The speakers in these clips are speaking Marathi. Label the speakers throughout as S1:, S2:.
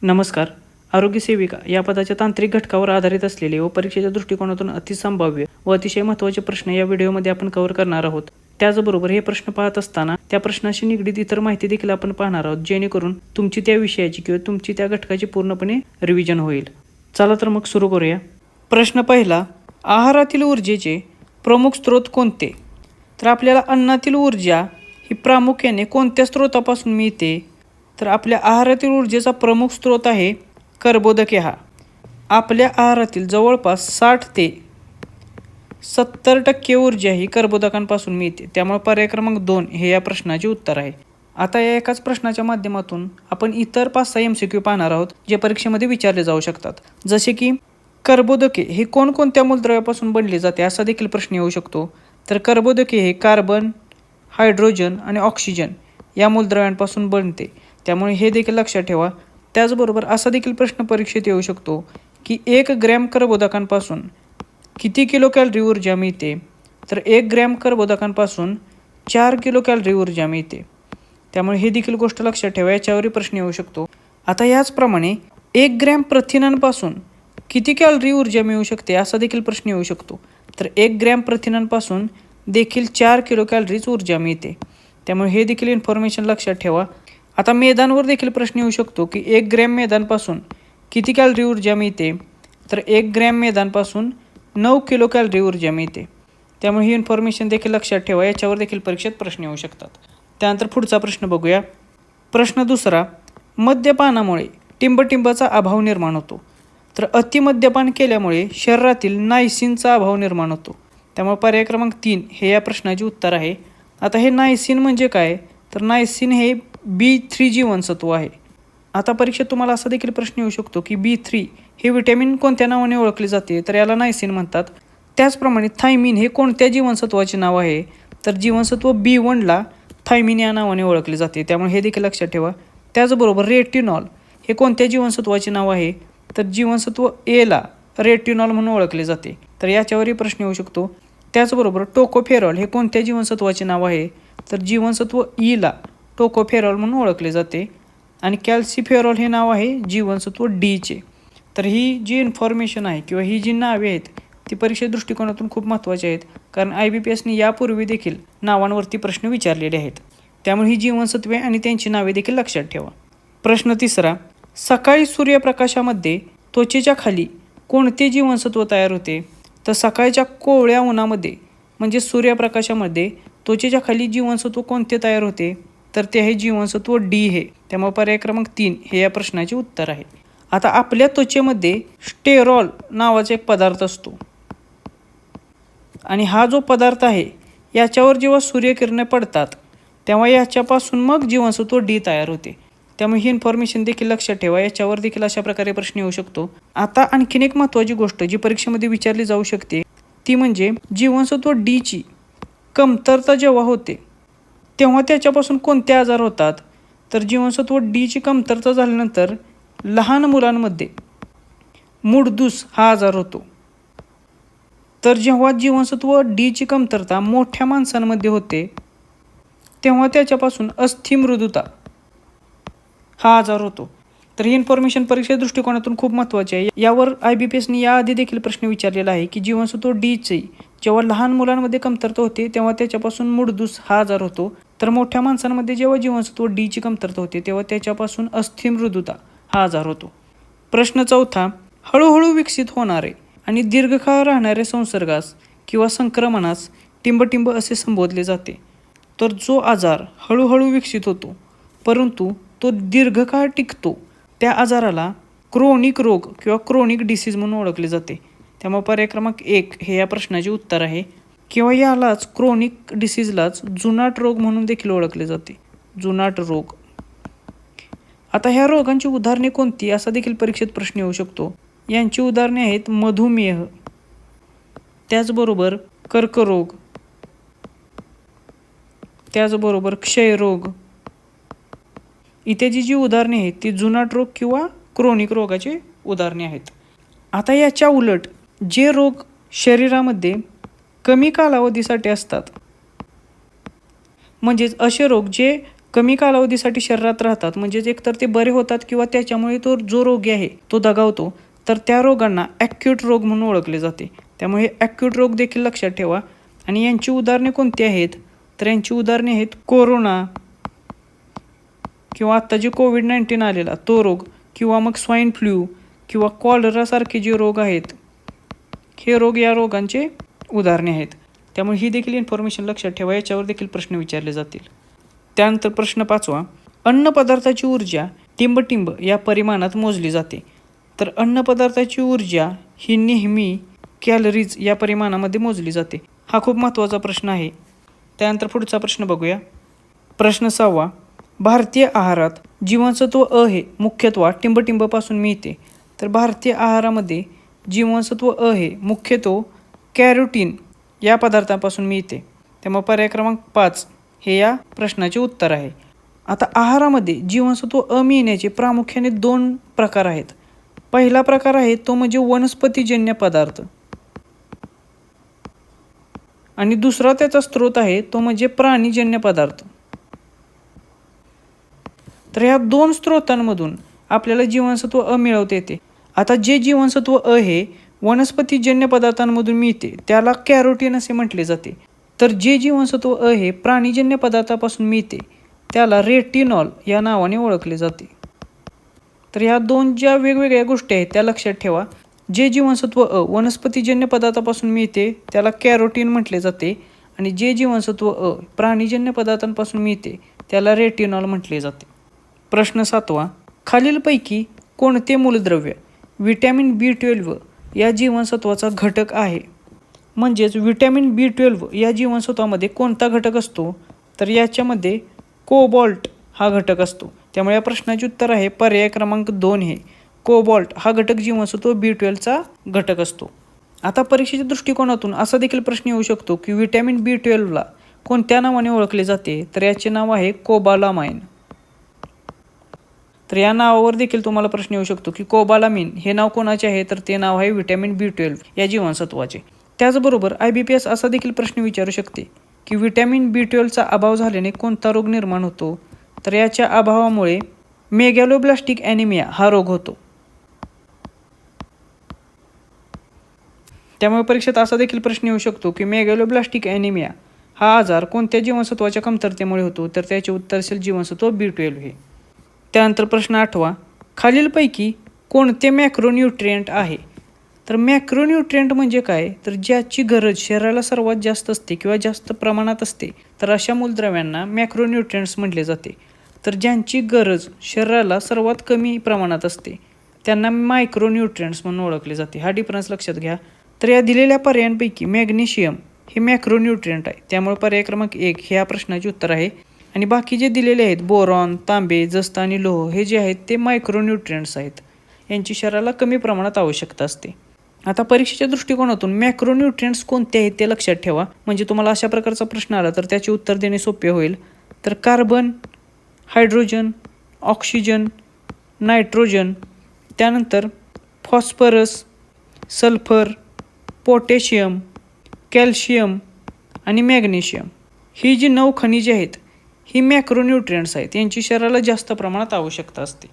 S1: नमस्कार. आरोग्य सेविका या पदाच्या तांत्रिक घटकावर आधारित असलेले व परीक्षेच्या दृष्टिकोनातून अतिसंभाव्य व अतिशय महत्त्वाचे प्रश्न या व्हिडिओमध्ये आपण कव्हर करणार आहोत. त्याचबरोबर हे प्रश्न पाहत असताना त्या प्रश्नाशी निगडीत इतर माहिती देखील आपण पाहणार आहोत, जेणेकरून तुमची त्या विषयाची किंवा तुमची त्या घटकाची पूर्णपणे रिव्हिजन होईल. चला तर मग सुरू करूया. प्रश्न पहिला, आहारातील ऊर्जेचे प्रमुख स्रोत कोणते? तर आपल्याला अन्नातील ऊर्जा ही प्रामुख्याने कोणत्या स्रोतापासून मिळते? तर आपल्या आहारातील ऊर्जेचा प्रमुख स्रोत आहे कर्बोदके. हा आपल्या आहारातील जवळपास 60 ते 70% ऊर्जा ही कर्बोदकांपासून मिळते. त्यामुळे पर्याय क्रमांक 2 हे या प्रश्नाचे उत्तर आहे. आता या एकाच प्रश्नाच्या माध्यमातून आपण इतर 5-6 MCQ पाहणार आहोत, जे परीक्षेमध्ये विचारले जाऊ शकतात. जसे की कर्बोदके हे कोणकोणत्या मूलद्रव्यापासून बनले जाते असा देखील प्रश्न येऊ शकतो. तर कर्बोदके हे कार्बन, हायड्रोजन आणि ऑक्सिजन या मूलद्रव्यांपासून बनते. त्यामुळे हे देखील लक्षात ठेवा. त्याचबरोबर असा देखील प्रश्न परीक्षेत येऊ शकतो की 1 ग्रॅम कर्बोदकांपासून किती किलो कॅलरी ऊर्जा मिळते? तर 1 ग्रॅम कर्बोदकांपासून 4 किलो कॅलरी ऊर्जा मिळते. त्यामुळे ही देखील गोष्ट लक्षात ठेवा, याच्यावरही प्रश्न येऊ शकतो. आता याचप्रमाणे 1 ग्रॅम प्रथिनांपासून किती कॅलरी ऊर्जा मिळू शकते असा देखील प्रश्न येऊ शकतो. तर 1 ग्रॅम प्रथिनांपासून देखील 4 किलो कॅलरीज ऊर्जा मिळते. त्यामुळे हे देखील इन्फॉर्मेशन लक्षात ठेवा. आता मैदांवर देखील प्रश्न येऊ शकतो की 1 ग्रॅम मैदांपासून किती कॅलरी ऊर्जा मिळते? तर 1 ग्रॅम मैदांपासून 9 किलो कॅलरी ऊर्जा मिळते. त्यामुळे ही इन्फॉर्मेशन देखील लक्षात ठेवा, याच्यावर देखील परीक्षेत प्रश्न येऊ शकतात. त्यानंतर पुढचा प्रश्न बघूया. प्रश्न दुसरा, मद्यपानामुळे टिंबटिंबाचा अभाव निर्माण होतो. तर अतिमद्यपान केल्यामुळे शरीरातील नायसिनचा अभाव निर्माण होतो. त्यामुळे पर्याय क्रमांक 3 हे या प्रश्नाचे उत्तर आहे. आता हे नायसिन म्हणजे काय? तर नायसिन हे B3 जीवनसत्व आहे. आता परीक्षेत तुम्हाला असा देखील प्रश्न येऊ शकतो की B3 हे विटॅमिन कोणत्या नावाने ओळखले जाते? तर याला नायसिन म्हणतात. त्याचप्रमाणे थायमिन हे कोणत्या जीवनसत्वाचे नाव आहे? तर जीवनसत्व B1ला थायमिन या नावाने ओळखले जाते. त्यामुळे हे देखील लक्षात ठेवा. त्याचबरोबर रेटिनॉल हे कोणत्या जीवनसत्वाचे नाव आहे? तर जीवनसत्व Aला रेटिनॉल म्हणून ओळखले जाते. तर याच्यावरही प्रश्न येऊ शकतो. त्याचबरोबर टोकोफेरॉल हे कोणत्या जीवनसत्वाचे नाव आहे? तर जीवनसत्व Eला टोकोफेरॉल म्हणून ओळखले जाते. आणि कॅल्सिफेरॉल हे नाव आहे जीवनसत्व Dचे. तर ही जी इन्फॉर्मेशन आहे किंवा ही जी नावे आहेत ती परीक्षे दृष्टिकोनातून खूप महत्त्वाची आहेत, कारण IBPSने यापूर्वी देखील नावांवरती प्रश्न विचारलेले आहेत. त्यामुळे ही जीवनसत्वे आणि त्यांची नावे देखील लक्षात ठेवा. प्रश्न तिसरा, सकाळी सूर्यप्रकाशामध्ये त्वचेच्या खाली कोणते जीवनसत्व तयार होते? तर सकाळच्या कोवळ्या उन्हामध्ये म्हणजे सूर्यप्रकाशामध्ये त्वचेच्या खाली जीवनसत्व कोणते तयार होते? तर ते आहे जीवनसत्व D हे. त्यामुळे पर्याय क्रमांक 3 हे या प्रश्नाचे उत्तर आहे. आता आपल्या त्वचेमध्ये स्टेरॉल नावाचा एक पदार्थ असतो आणि हा जो पदार्थ आहे याच्यावर जेव्हा सूर्यकिरणे पडतात तेव्हा याच्यापासून मग जीवनसत्व D तयार होते. त्यामुळे ही इन्फॉर्मेशन देखील लक्षात ठेवा, याच्यावर देखील अशा प्रकारे प्रश्न येऊ शकतो. आता आणखीन एक महत्त्वाची गोष्ट जी परीक्षेमध्ये विचारली जाऊ शकते ती म्हणजे जीवनसत्व Dची कमतरता जेव्हा होते तेव्हा त्याच्यापासून कोणते आजार होतात? तर जीवनसत्व Dची कमतरता झाल्यानंतर लहान मुलांमध्ये मूडदूस हा आजार होतो. तर जेव्हा जीवनसत्व Dची कमतरता मोठ्या माणसांमध्ये होते तेव्हा त्याच्यापासून अस्थिमृदुता हा आजार होतो. तर ही इन्फॉर्मेशन परीक्षेच्या दृष्टिकोनातून खूप महत्त्वाची आहे. यावर IBPSने याआधी देखील प्रश्न विचारलेला आहे की जीवनसत्व Dची जेव्हा लहान मुलांमध्ये कमतरता होते तेव्हा त्याच्यापासून मूडदूस हा आजार होतो. तर मोठ्या माणसांमध्ये जेव्हा जीवनसत्व Dची कमतरता होते तेव्हा त्याच्यापासून अस्थिमृदुता हा आजार होतो. प्रश्न चौथा, हळूहळू विकसित होणारे आणि दीर्घकाळ राहणारे संसर्गास किंवा संक्रमणास टिंबटिंब असे संबोधले जाते. तर जो आजार हळूहळू विकसित होतो परंतु तो दीर्घकाळ टिकतो त्या आजाराला क्रोनिक रोग किंवा क्रोनिक डिसीज म्हणून ओळखले जाते. त्यामुळे पर्याय क्रमांक 1 हे या प्रश्नाचे उत्तर आहे. किंवा यालाच क्रोनिक डिसीजलाच जुनाट रोग म्हणून देखील ओळखले जाते. जुनाट रोग. आता ह्या रोगांची उदाहरणे कोणती असा देखील परीक्षेत प्रश्न येऊ शकतो. यांची उदाहरणे आहेत मधुमेह, त्याचबरोबर कर्करोग, त्याचबरोबर क्षयरोग इत्यादी जी उदाहरणे आहेत ती जुनाट रोग किंवा क्रोनिक रोगाची उदाहरणे आहेत. आता याच्या उलट जे रोग शरीरामध्ये कमी कालावधीसाठी असतात, म्हणजेच असे रोग जे कमी कालावधीसाठी शरीरात राहतात, म्हणजेच एकतर ते बरे होतात किंवा त्याच्यामुळे तो जो रोगी आहे तो दगावतो, तर त्या रोगांना ॲक्यूट रोग म्हणून ओळखले जाते. त्यामुळे हे ॲक्यूट रोग देखील लक्षात ठेवा. आणि यांची उदाहरणे कोणती आहेत, तर यांची उदाहरणे आहेत कोरोना किंवा आत्ता जे कोविड-19 आलेला तो रोग, किंवा मग स्वाईन फ्लू किंवा कॉलरासारखे जे रोग आहेत, हे रोग या रोगांचे उदाहरणे आहेत. त्यामुळे ही देखील इन्फॉर्मेशन लक्षात ठेवा, याच्यावर देखील प्रश्न विचारले जातील. त्यानंतर प्रश्न 5वा, अन्नपदार्थाची ऊर्जा टिंब या परिमाणात मोजली जाते. तर अन्नपदार्थाची ऊर्जा ही नेहमी कॅलरीज या परिमाणामध्ये मोजली जाते. हा खूप महत्त्वाचा प्रश्न आहे. त्यानंतर पुढचा प्रश्न बघूया. प्रश्न 6वा, भारतीय आहारात जीवनसत्व अ हे मुख्यत्वे टिंबपासून मिळते. तर भारतीय आहारामध्ये जीवनसत्व अ हे मुख्यत्वे कॅरोटीन या पदार्थापासून मिळते. त्यामुळे पर्याय क्रमांक 5 हे या प्रश्नाचे उत्तर आहे. आता आहारामध्ये जीवनसत्व अ मिळण्याचे प्रामुख्याने 2 प्रकार आहेत. पहिला प्रकार आहे तो म्हणजे वनस्पतीजन्य पदार्थ, आणि दुसरा त्याचा स्रोत आहे तो म्हणजे प्राणीजन्य पदार्थ. तर ह्या 2 स्रोतांमधून आपल्याला जीवनसत्व अ मिळवता येते. आता जे जीवनसत्व अ हे वनस्पतीजन्य पदार्थांमधून मिळते त्याला कॅरोटीन असे म्हटले जाते. तर जे जीवनसत्व अ हे प्राणीजन्य पदार्थापासून मिळते त्याला रेटिनॉल या नावाने ओळखले जाते. तर ह्या 2 ज्या वेगवेगळ्या गोष्टी आहेत त्या लक्षात ठेवा. जे जीवनसत्व अ वनस्पतीजन्य पदार्थापासून मिळते त्याला कॅरोटीन म्हटले जाते, आणि जे जीवनसत्व अ प्राणीजन्य पदार्थांपासून मिळते त्याला रेटिनॉल म्हटले जाते. प्रश्न 7वा, खालीलपैकी कोणते मूलद्रव्य व्हिटॅमिन B12 या जीवनसत्वाचा घटक आहे? म्हणजेच व्हिटॅमिन B12 या जीवनसत्वामध्ये कोणता घटक असतो, तर याच्यामध्ये कोबॉल्ट हा घटक असतो. त्यामुळे या प्रश्नाचे उत्तर आहे पर्याय क्रमांक 2 हे कोबॉल्ट हा घटक जीवनसत्व B12चा घटक असतो. आता परीक्षेच्या दृष्टिकोनातून असा देखील प्रश्न येऊ शकतो की व्हिटॅमिन B12ला कोणत्या नावाने ओळखले जाते, तर याचे नाव आहे कोबालामाइन. तर या नावावर देखील तुम्हाला प्रश्न येऊ शकतो की कोबालामिन हे नाव कोणाचे आहे, तर ते नाव आहे व्हिटॅमिन B12 या जीवनसत्वाचे. त्याचबरोबर IBPS असा देखील प्रश्न विचारू शकते की व्हिटॅमिन B12चा अभाव झाल्याने कोणता रोग निर्माण होतो, तर याच्या अभावामुळे मेगॅलोब्लास्टिक ॲनिमिया हा रोग होतो. त्यामुळे परीक्षेत असा देखील प्रश्न येऊ शकतो की मेगॅलोब्लास्टिक ॲनिमिया हा आजार कोणत्या जीवनसत्वाच्या कमतरतेमुळे होतो, तर त्याचे उत्तर असेल जीवनसत्व B12 हे. त्यानंतर प्रश्न 8वा, खालीलपैकी कोणते मॅक्रोन्यूट्रिएंट आहे? तर मॅक्रोन्यूट्रिएंट म्हणजे काय, तर ज्याची गरज शरीराला सर्वात जास्त असते किंवा जास्त प्रमाणात असते, तर अशा मूलद्रव्यांना मॅक्रोन्यूट्रिएंट्स म्हटले जाते. तर ज्यांची गरज शरीराला सर्वात कमी प्रमाणात असते त्यांना मायक्रोन्यूट्रिएंट्स म्हणून ओळखले जाते. हा डिफरन्स लक्षात घ्या. तर या दिलेल्या पर्यायांपैकी मॅग्नेशियम हे मॅक्रोन्यूट्रिएंट आहे, त्यामुळे पर्याय क्रमांक 1 हे या प्रश्नाचे उत्तर आहे. आणि बाकी जे दिलेले आहेत बोरॉन, तांबे, जस्त आणि लोह हे जे आहेत ते मायक्रोन्यूट्रिएंट्स आहेत. यांची शरीराला कमी प्रमाणात आवश्यकता असते. आता परीक्षेच्या दृष्टिकोनातून मॅक्रोन्यूट्रिएंट्स कोणते आहेत ते लक्षात ठेवा, म्हणजे तुम्हाला अशा प्रकारचा प्रश्न आला तर त्याचे उत्तर देणे सोपे होईल. तर कार्बन, हायड्रोजन, ऑक्सिजन, नायट्रोजन, त्यानंतर फॉस्फरस, सल्फर, पोटॅशियम, कॅल्शियम आणि मॅग्नेशियम ही जी 9 खनिजे आहेत ही मॅक्रोन्यूट्रिएंट्स आहेत. यांची शरीराला जास्त प्रमाणात आवश्यकता असते.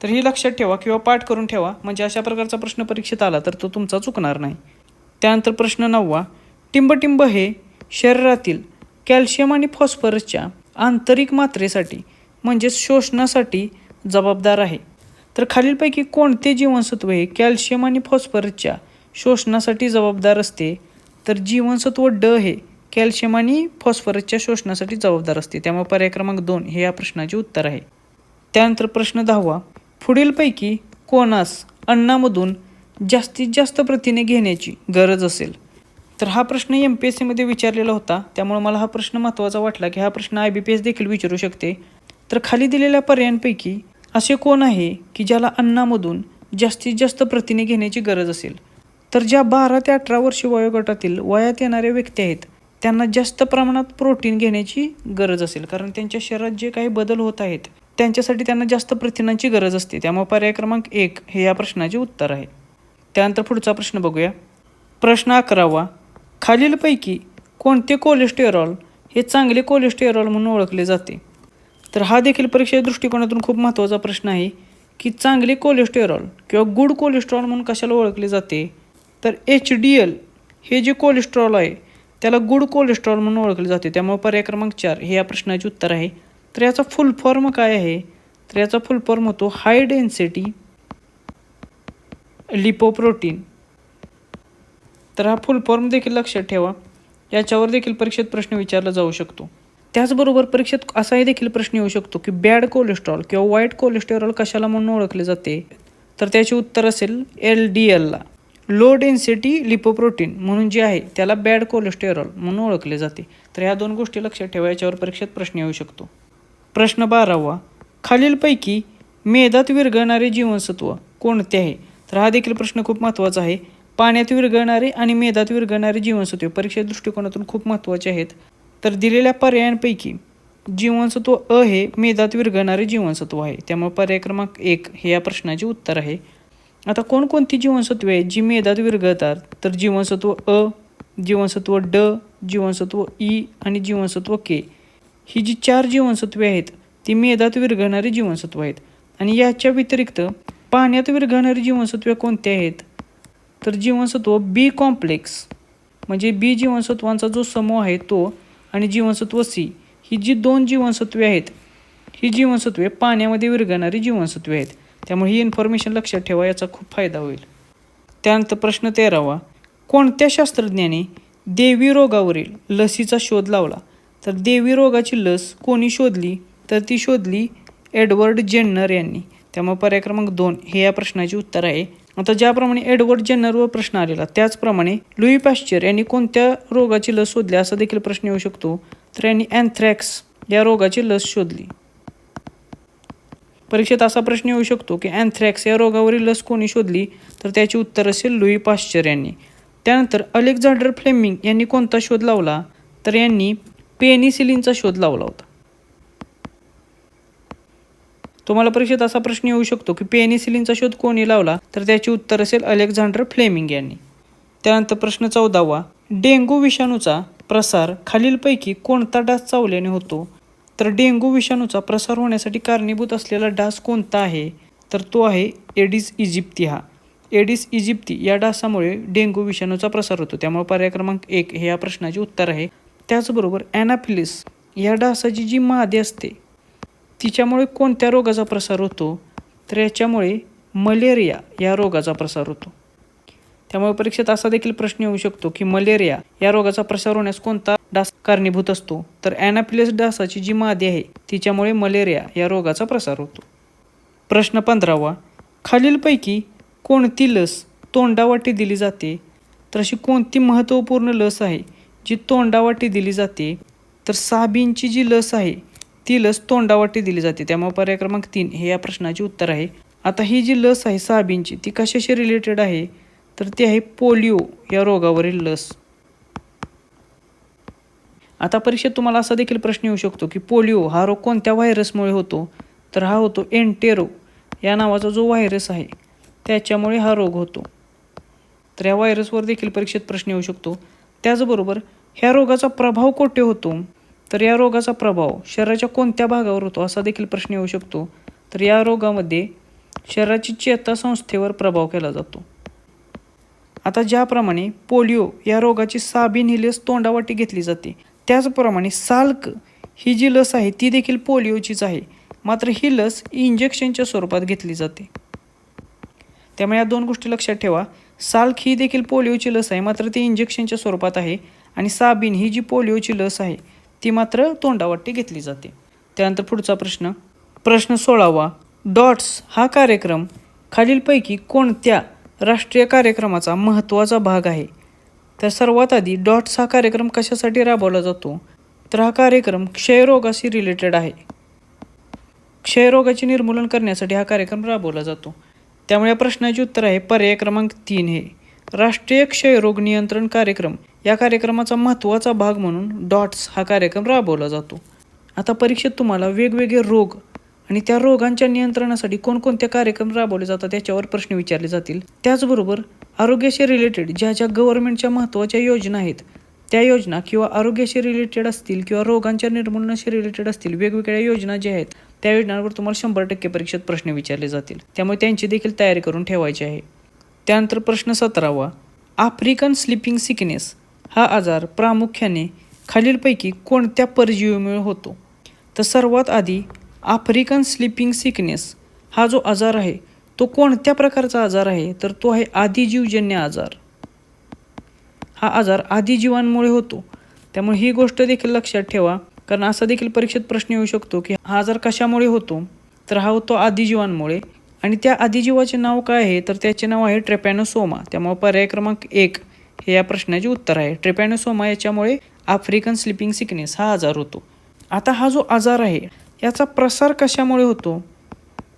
S1: तर ही लक्षात ठेवा किंवा पाठ करून ठेवा, म्हणजे अशा प्रकारचा प्रश्न परीक्षेत आला तर तो तुमचा चुकणार नाही. त्यानंतर प्रश्न 9वा, टिंब हे शरीरातील कॅल्शियम आणि फॉस्फरसच्या आंतरिक मात्रेसाठी म्हणजेच शोषणासाठी जबाबदार आहे. तर खालीलपैकी कोणते जीवनसत्व हे कॅल्शियम आणि फॉस्फरसच्या शोषणासाठी जबाबदार असते, तर जीवनसत्व ड हे कॅल्शियम आणि फॉस्फरसच्या शोषणासाठी जबाबदार असते. त्यामुळे पर्याय क्रमांक 2 हे या प्रश्नाचे उत्तर आहे. त्यानंतर प्रश्न 10वा, पुढीलपैकी कोणास अन्नामधून जास्तीत जास्त प्रथिने घेण्याची गरज असेल? तर हा प्रश्न MPSCमध्ये विचारलेला होता, त्यामुळे मला हा प्रश्न महत्त्वाचा वाटला की हा प्रश्न IBPS देखील विचारू शकते. तर खाली दिलेल्या पर्यायांपैकी असे कोण आहे की ज्याला अन्नामधून जास्तीत जास्त प्रथिने घेण्याची गरज असेल? तर ज्या 12 ते 18 वर्षे वयोगटातील वयात येणाऱ्या व्यक्ती आहेत त्यांना जास्त प्रमाणात प्रोटीन घेण्याची गरज असेल, कारण त्यांच्या शरीरात जे काही बदल होत आहेत त्यांच्यासाठी त्यांना जास्त प्रथिनांची गरज असते. त्यामुळे पर्याय क्रमांक 1 हे या प्रश्नाचे उत्तर आहे. त्यानंतर पुढचा प्रश्न बघूया. प्रश्न 11वा, खालीलपैकी कोणते कोलेस्टेरॉल हे चांगले कोलेस्टेरॉल म्हणून ओळखले जाते? तर हा देखील परीक्षेच्या दृष्टिकोनातून खूप महत्त्वाचा प्रश्न आहे की चांगले कोलेस्टेरॉल किंवा गुड कोलेस्ट्रॉल म्हणून कशाला ओळखले जाते, तर HDL हे जे कोलेस्ट्रॉल आहे त्याला गुड कोलेस्ट्रॉल म्हणून ओळखले जाते. त्यामुळे पर्याय क्रमांक 4 हे या प्रश्नाचे उत्तर आहे. तर याचा फुल फॉर्म काय आहे, तर याचा फुल फॉर्म होतो हाय डेन्सिटी लिपोप्रोटीन. तर हा फुल फॉर्म देखील लक्षात ठेवा, याच्यावर देखील परीक्षेत प्रश्न विचारला जाऊ शकतो. त्याचबरोबर परीक्षेत असाही देखील प्रश्न येऊ शकतो की बॅड कोलेस्ट्रॉल किंवा वाईट कोलेस्टेरॉल कशाला म्हणून ओळखले जाते, तर त्याचे उत्तर असेल LDLला. लो डेन्सिटी लिपोप्रोटीन म्हणून जे आहे त्याला बॅड कोलेस्टेरॉल म्हणून ओळखले जाते. तर ह्या दोन गोष्टी लक्षात ठेवा, याच्यावर परीक्षेत प्रश्न येऊ शकतो. प्रश्न 12वा, खालीलपैकी मेदात विरघळणारे जीवनसत्व कोणते आहे, तर हा देखील प्रश्न खूप महत्त्वाचा आहे. पाण्यात विरघळणारे आणि मेदात विरघळणारे जीवनसत्व परीक्षेच्या दृष्टिकोनातून खूप महत्त्वाचे आहेत. तर दिलेल्या पर्यायांपैकी जीवनसत्व अ हे मेदात विरघळणारे जीवनसत्व आहे. त्यामुळे पर्याय क्रमांक 1 हे या प्रश्नाचे उत्तर आहे. आता कोणकोणती जीवनसत्वे आहेत जी मेदात विरघळतात, तर जीवनसत्व अ, जीवनसत्व ड, जीवनसत्व ई आणि जीवनसत्व के. ही जी 4 जीवनसत्वे आहेत ती मेदात विरघळणारी जीवनसत्व आहेत. आणि याच्या व्यतिरिक्त पाण्यात विरघळणारी जीवनसत्वे कोणती आहेत, तर जीवनसत्व बी कॉम्प्लेक्स म्हणजे बी जीवनसत्वांचा जो समूह आहे तो, आणि जीवनसत्व सी, ही जी 2 जीवनसत्वे आहेत ही जीवनसत्वे पाण्यामध्ये विरघळणारी जीवनसत्वे आहेत. त्यामुळे ही इन्फॉर्मेशन लक्षात ठेवा, याचा खूप फायदा होईल. त्यानंतर प्रश्न 13वा, कोणत्या शास्त्रज्ञाने देवी रोगावरील लसीचा शोध लावला, तर देवी रोगाची लस कोणी शोधली, तर ती शोधली एडवर्ड जेन्नर यांनी. त्यामुळे पर्याय क्रमांक 2 हे या प्रश्नाचे उत्तर आहे. आता ज्याप्रमाणे एडवर्ड जेन्नरवर प्रश्न आलेला त्याचप्रमाणे लुई पॅश्चर यांनी कोणत्या रोगाची लस शोधली असा देखील प्रश्न येऊ शकतो, तर यांनी अँथ्रॅक्स या रोगाची लस शोधली. परीक्षेत असा प्रश्न येऊ शकतो की अँथ्रॅक्स या रोगावरील लस कोणी शोधली, तर त्याचे उत्तर असेल लुई पॅश्चर यांनी. त्यानंतर अलेक्झांडर फ्लेमिंग यांनी कोणता शोध लावला, तर यांनी पेनिसिलिनचा शोध लावला होता. तुम्हाला परीक्षेत असा प्रश्न येऊ शकतो की पेनिसिलिनचा शोध कोणी लावला, तर त्याचे उत्तर असेल अलेक्झांडर फ्लेमिंग यांनी. त्यानंतर प्रश्न 14वा, डेंग्यू विषाणूचा प्रसार खालीलपैकी कोणता डास चावल्याने होतो, तर डेंग्यू विषाणूचा प्रसार होण्यासाठी कारणीभूत असलेला डास कोणता आहे, तर तो आहे एडिस इजिप्ती. हा एडिस इजिप्ती या डासामुळे डेंग्यू विषाणूचा प्रसार होतो. त्यामुळे पर्याय क्रमांक 1 हे या प्रश्नाचे उत्तर आहे. त्याचबरोबर ॲनाफिलिस या डासाची जी मादी असते तिच्यामुळे कोणत्या रोगाचा प्रसार होतो, तर याच्यामुळे मलेरिया या रोगाचा प्रसार होतो. त्यामुळे परीक्षेत असा देखील प्रश्न येऊ शकतो की मलेरिया या रोगाचा प्रसार होण्यास कोणता डास कारणीभूत असतो, तर ॲनाफिलिस डासाची जी मादी आहे तिच्यामुळे मलेरिया या रोगाचा प्रसार होतो. प्रश्न 15वा, खालीलपैकी कोणती लस तोंडावाटी दिली जाते, तर अशी कोणती महत्त्वपूर्ण लस आहे जी तोंडावाटी दिली जाते, तर साबींची जी लस आहे ती लस तोंडावाटी दिली जाते. त्यामुळे पर्याय क्रमांक 3 हे या प्रश्नाचे उत्तर आहे. आता ही जी लस आहे साबींची ती कशाशी रिलेटेड आहे, तर ती आहे पोलिओ या रोगावरील लस. आता परीक्षेत तुम्हाला असा देखील प्रश्न येऊ शकतो की पोलिओ हा रोग कोणत्या व्हायरसमुळे होतो, तर हा होतो एंटेरो या नावाचा जो व्हायरस आहे त्याच्यामुळे हा रोग होतो. तर या व्हायरसवर देखील परीक्षेत प्रश्न येऊ शकतो. त्याचबरोबर ह्या रोगाचा प्रभाव कोठे होतो, तर या रोगाचा प्रभाव शरीराच्या कोणत्या भागावर होतो असा देखील प्रश्न येऊ शकतो. तर या रोगामध्ये शरीराची चेतासंस्थेवर प्रभाव केला जातो. आता ज्याप्रमाणे पोलिओ या रोगाची साबीन ही लस तोंडावाटी घेतली जाते, त्याचप्रमाणे साल्क ही जी लस आहे ती देखील पोलिओचीच आहे, मात्र ही लस इंजेक्शनच्या स्वरूपात घेतली जाते. त्यामुळे या 2 गोष्टी लक्षात ठेवा. साल्क ही देखील पोलिओची लस आहे, मात्र ती इंजेक्शनच्या स्वरूपात आहे, आणि साबीन ही जी पोलिओची लस आहे ती मात्र तोंडावाटी घेतली जाते. त्यानंतर पुढचा प्रश्न, प्रश्न 16वा, डॉट्स हा कार्यक्रम खालीलपैकी कोणत्या राष्ट्रीय कार्यक्रमाचा महत्त्वाचा भाग आहे, तर सर्वात आधी डॉट्स हा कार्यक्रम कशासाठी राबवला जातो, तर हा कार्यक्रम क्षयरोगाशी रिलेटेड आहे. क्षयरोगाचे निर्मूलन करण्यासाठी हा कार्यक्रम राबवला जातो. त्यामुळे या प्रश्नाचे उत्तर आहे पर्याय क्रमांक 3 हे राष्ट्रीय क्षयरोग नियंत्रण कार्यक्रम या कार्यक्रमाचा महत्त्वाचा भाग म्हणून डॉट्स हा कार्यक्रम राबवला जातो. आता परीक्षेत तुम्हाला वेगवेगळे रोग आणि त्या रोगांच्या नियंत्रणासाठी कोणकोणते कार्यक्रम राबवले जातात याच्यावर प्रश्न विचारले जातील. त्याचबरोबर आरोग्याशी रिलेटेड ज्या ज्या गव्हर्नमेंटच्या महत्त्वाच्या योजना आहेत त्या योजना किंवा आरोग्याशी रिलेटेड असतील किंवा रोगांच्या निर्मूलनाशी रिलेटेड असतील वेगवेगळ्या योजना ज्या आहेत त्या योजनांवर तुम्हाला 100% परीक्षेत प्रश्न विचारले जातील, त्यामुळे त्यांची देखील तयारी करून ठेवायची आहे. त्यानंतर प्रश्न 17वा, आफ्रिकन स्लीपिंग सिकनेस हा आजार प्रामुख्याने खालीलपैकी कोणत्या परजीवीमुळे होतो? तर सर्वात आधी आफ्रिकन स्लीपिंग सिकनेस हा जो आजार आहे तो कोणत्या प्रकारचा आजार आहे? तर तो आहे आदिजीवजन्य आजार. हा आजार आदिजीवांमुळे होतो, त्यामुळे ही गोष्ट देखील लक्षात ठेवा, कारण असा देखील परीक्षेत प्रश्न येऊ शकतो की हा आजार कशामुळे होतो? तर हा होतो आदिजीवांमुळे. आणि त्या आदिजीवाचे नाव काय आहे? तर त्याचे नाव आहे ट्रेपॅनोसोमा. त्यामुळे पर्याय क्रमांक 1 हे या प्रश्नाचे उत्तर आहे. ट्रेपॅनोसोमा याच्यामुळे आफ्रिकन स्लीपिंग सिकनेस हा आजार होतो. आता हा जो आजार आहे याचा प्रसार कशामुळे होतो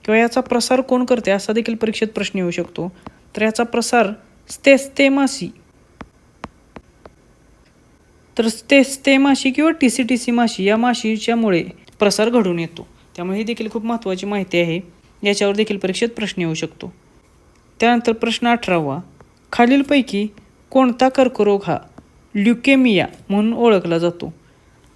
S1: किंवा याचा प्रसार कोण करते असा देखील परीक्षेत प्रश्न येऊ शकतो. तर याचा प्रसार स्तेस्ते माशी किंवा TCTC माशी या माशीच्यामुळे प्रसार घडून येतो. त्यामुळे ही देखील खूप महत्त्वाची माहिती आहे, याच्यावर देखील परीक्षेत प्रश्न येऊ शकतो. त्यानंतर प्रश्न 18वा, खालीलपैकी कोणता कर्करोग हा ल्युकेमिया म्हणून ओळखला जातो?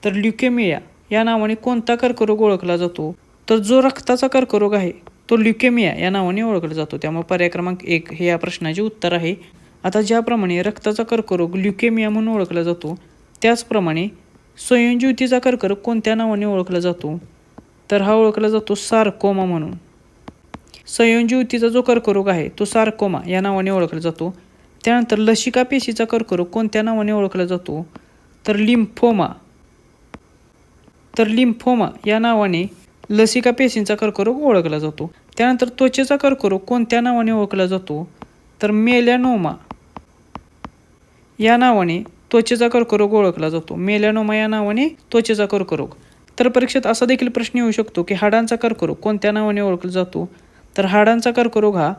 S1: तर ल्युकेमिया या नावाने कोणता कर्करोग ओळखला जातो? तर जो रक्ताचा कर्करोग आहे तो ल्युकेमिया या नावाने ओळखला जातो. त्यामुळे पर्याय क्रमांक 1 हे या प्रश्नाचे उत्तर आहे. आता ज्याप्रमाणे रक्ताचा कर्करोग ल्युकेमिया म्हणून ओळखला जातो, त्याचप्रमाणे संयोजी कर्करोग कोणत्या नावाने ओळखला जातो? तर हा ओळखला जातो सार्कोमा म्हणून. संयोजी जो कर्करोग आहे तो सार्कोमा या नावाने ओळखला जातो. त्यानंतर लसिका पेशीचा कर्करोग कोणत्या नावाने ओळखला जातो? तर लिम्फोमा या नावाने लसिका पेशींचा कर्करोग ओळखला जातो. त्यानंतर त्वचेचा कर्करोग कोणत्या नावाने ओळखला जातो? तर मेलॅनोमा या नावाने त्वचेचा कर्करोग ओळखला जातो. मेलॅनोमा या नावाने त्वचेचा कर्करोग. तर परीक्षेत असा देखील प्रश्न येऊ शकतो की हाडांचा कर्करोग कोणत्या नावाने ओळखला जातो? तर हाडांचा कर्करोग हा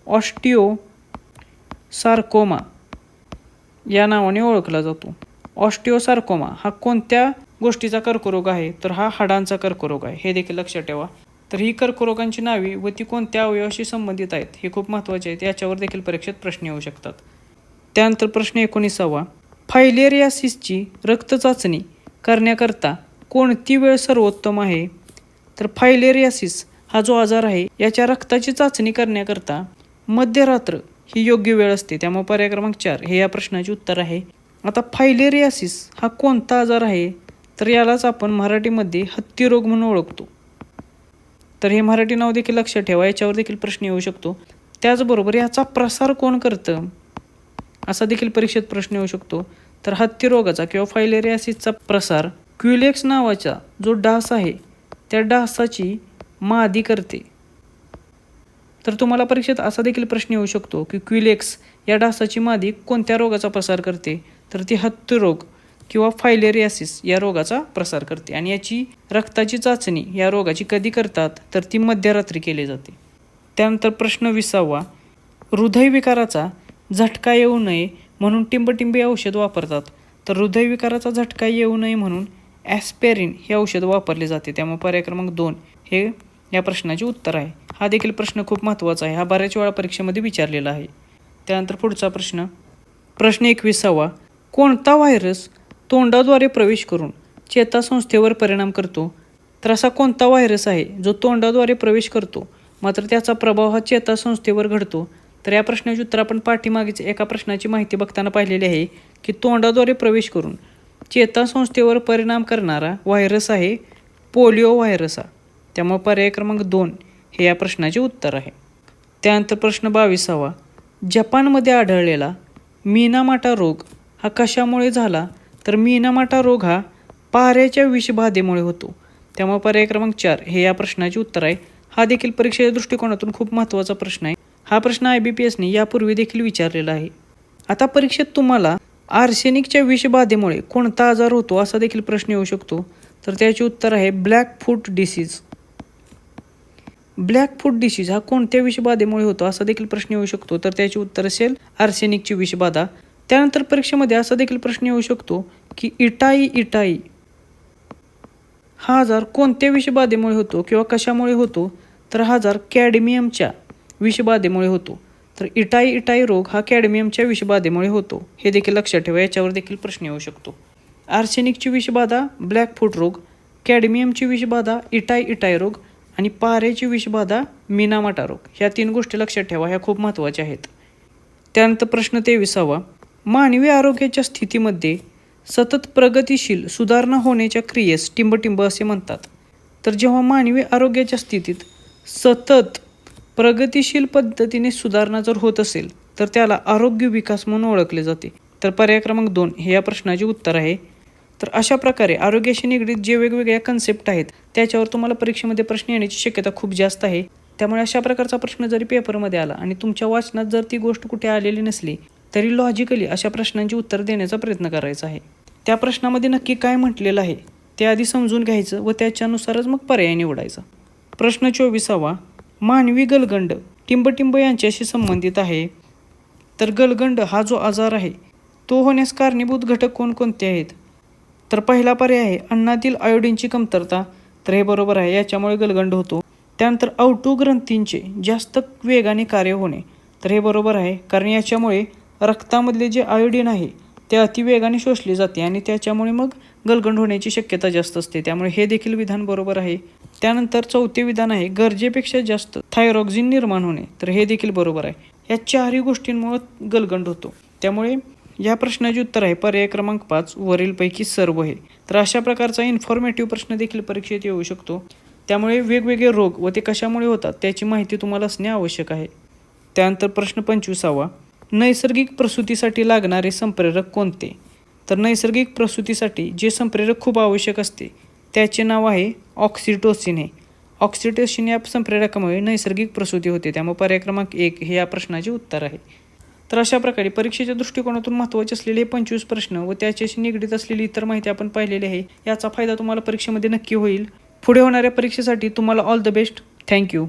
S1: ऑस्टिओसार्कोमा या नावाने ओळखला जातो. ऑस्टिओसार्कोमा हा कोणत्या गोष्टीचा कर्करोग आहे? तर हा हाडांचा कर्करोग आहे, हे देखील लक्षात ठेवा. तर ही कर्करोगांची नावे व ती कोणत्या अवयवाशी संबंधित आहेत हे खूप महत्त्वाचे आहेत, याच्यावर देखील परीक्षेत प्रश्न येऊ शकतात. त्यानंतर प्रश्न 19वा, फायलेरियासिसची रक्त चाचणी करण्याकरता कोणती वेळ सर्वोत्तम आहे? तर फायलेरियासिस हा जो आजार आहे याच्या रक्ताची चाचणी करण्याकरता मध्यरात्र ही योग्य वेळ असते. त्यामुळे पर्याय क्रमांक 4 हे या प्रश्नाचे उत्तर आहे. आता फायलेरियासिस हा कोणता आजार आहे? तर यालाच आपण मराठीमध्ये हत्ती रोग म्हणून ओळखतो. तर हे मराठी नाव देखील लक्षात ठेवा, याच्यावर देखील प्रश्न येऊ शकतो. त्याचबरोबर याचा प्रसार कोण करतं असा देखील परीक्षेत प्रश्न येऊ शकतो. तर हत्ती रोगाचा किंवा फायलेरियासिसचा प्रसार क्युलेक्स नावाचा जो डास आहे त्या डासाची मादी करते. तर तुम्हाला परीक्षेत असा देखील प्रश्न येऊ शकतो की क्युलेक्स या डासाची मादी कोणत्या रोगाचा प्रसार करते? तर ती हत्ती रोग किंवा फायलेरियासिस या रोगाचा प्रसार करते. आणि याची रक्ताची चाचणी या रोगाची कधी करतात? तर ती मध्यरात्री केली जाते. त्यानंतर प्रश्न 20वा, हृदयविकाराचा झटका येऊ नये म्हणून टिंबटिंबी औषध वापरतात. तर हृदयविकाराचा झटका येऊ नये म्हणून ॲस्पेरिन हे औषध वापरले जाते. त्यामुळे पर्याय क्रमांक 2 हे या प्रश्नाचे उत्तर आहे. हा देखील प्रश्न खूप महत्त्वाचा आहे, हा बऱ्याच वेळा परीक्षेमध्ये विचारलेला आहे. त्यानंतर पुढचा प्रश्न 21वा, कोणता व्हायरस तोंडाद्वारे प्रवेश करून चेतासंस्थेवर परिणाम करतो? तर असा कोणता व्हायरस आहे जो तोंडाद्वारे प्रवेश करतो मात्र त्याचा प्रभाव हा चेतासंस्थेवर घडतो? तर या प्रश्नाचे उत्तर आपण पाठीमागेच एका प्रश्नाची माहिती बघताना पाहिलेली आहे की तोंडाद्वारे प्रवेश करून चेतासंस्थेवर परिणाम करणारा व्हायरस आहे पोलिओ व्हायरस हा. त्यामुळे पर्याय क्रमांक 2 हे या प्रश्नाचे उत्तर आहे. त्यानंतर प्रश्न 22वा, जपानमध्ये आढळलेला मिनामाटा रोग हा कशामुळे झाला? तर मिनामाटा रोग हा पाऱ्याच्या विषबाधेमुळे होतो. त्यामुळे पर्याय क्रमांक 4 हे या प्रश्नाचे उत्तर आहे. हा देखील परीक्षेच्या दृष्टिकोनातून खूप महत्त्वाचा प्रश्न आहे. हा प्रश्न IBPSने यापूर्वी देखील विचारलेला आहे. आता परीक्षेत तुम्हाला आर्सेनिकच्या विषबाधेमुळे कोणता आजार होतो असा देखील प्रश्न येऊ शकतो. तर त्याचे उत्तर आहे ब्लॅक फूट डिसीज. ब्लॅक फूट डिसीज हा कोणत्या विषबाधेमुळे होतो असा देखील प्रश्न येऊ शकतो. तर त्याचे उत्तर असेल आर्सेनिकची विषबाधा. त्यानंतर परीक्षेमध्ये असा देखील प्रश्न येऊ शकतो की इटाई हा आजार कोणत्या विषबाधेमुळे होतो किंवा कशामुळे होतो? तर हा आजार कॅडमियमच्या विषबाधेमुळे होतो. तर इटाई रोग हा कॅडमियमच्या विषबाधेमुळे होतो, हे देखील लक्षात ठेवा. याच्यावर देखील प्रश्न येऊ शकतो. आर्सेनिकची विषबाधा ब्लॅकफूट रोग, कॅडमियमची विषबाधा इटाई रोग आणि पाऱ्याची विषबाधा मिनामाटा रोग. ह्या 3 गोष्टी लक्षात ठेवा, ह्या खूप महत्त्वाच्या आहेत. त्यानंतर प्रश्न 23वा, मानवी आरोग्याच्या स्थितीमध्ये सतत प्रगतिशील सुधारणा होण्याच्या क्रियेस टिंबटिंब असे म्हणतात. तर जेव्हा मानवी आरोग्याच्या स्थितीत सतत प्रगतिशील पद्धतीने सुधारणा जर होत असेल तर त्याला आरोग्य विकास म्हणून ओळखले जाते. तर पर्याय क्रमांक 2 हे या प्रश्नाचे उत्तर आहे. तर अशा प्रकारे आरोग्याशी निगडीत जे वेगवेगळ्या कन्सेप्ट आहेत त्याच्यावर तुम्हाला परीक्षेमध्ये प्रश्न येण्याची शक्यता खूप जास्त आहे. त्यामुळे अशा प्रकारचा प्रश्न जरी पेपरमध्ये आला आणि तुमच्या वाचनात जर ती गोष्ट कुठे आलेली नसली तरी लॉजिकली अशा प्रश्नांची उत्तर देण्याचा प्रयत्न करायचा आहे. त्या प्रश्नामध्ये नक्की काय म्हटलेलं आहे ते आधी समजून घ्यायचं व त्याच्यानुसारच मग पर्याय निवडायचा. प्रश्न 24वा, मानवी गलगंड टिंबटिंब यांच्याशी संबंधित आहे. तर गलगंड हा जो आजार आहे तो होण्यास कारणीभूत घटक कोणकोणते आहेत? तर पहिला पर्याय आहे अन्नातील आयोडीनची कमतरता. तर हे बरोबर आहे, याच्यामुळे गलगंड होतो. त्यानंतर अवटू ग्रंथींचे जास्त वेगाने कार्य होणे. तर हे बरोबर आहे, कारण याच्यामुळे रक्तामधले जे आयोडीन आहे ते अतिवेगाने शोषले जाते आणि त्याच्यामुळे मग गलगंड होण्याची शक्यता जास्त असते. त्यामुळे हे देखील विधान बरोबर आहे. त्यानंतर 4थे विधान आहे गरजेपेक्षा जास्त थायरॉक्सिन निर्माण होणे. तर हे देखील बरोबर आहे. या 4ही गोष्टींमुळे गलगंड होतो. त्यामुळे या प्रश्नाचे उत्तर आहे पर्याय क्रमांक 5 वरीलपैकी सर्व हे. तर अशा प्रकारचा इन्फॉर्मेटिव्ह प्रश्न देखील परीक्षेत येऊ शकतो. त्यामुळे वेगवेगळे रोग व ते कशामुळे होतात त्याची माहिती तुम्हाला असणे आवश्यक आहे. त्यानंतर प्रश्न 25वा, नैसर्गिक प्रसूतीसाठी लागणारे संप्रेरक कोणते? तर नैसर्गिक प्रसूतीसाठी जे संप्रेरक खूप आवश्यक असते त्याचे नाव आहे ऑक्सिटोसिन. हे ऑक्सिटोसिन या संप्रेरकामुळे नैसर्गिक प्रसूती होते. त्यामुळे पर्याय क्रमांक 1 हे या प्रश्नाचे उत्तर आहे. तर अशा प्रकारे परीक्षेच्या दृष्टिकोनातून महत्त्वाचे असलेले 25 प्रश्न व त्याच्याशी निगडीत असलेली इतर माहिती आपण पाहिलेली आहे. याचा फायदा तुम्हाला परीक्षेमध्ये नक्की होईल. पुढे होणाऱ्या परीक्षेसाठी तुम्हाला ऑल द बेस्ट. थँक्यू.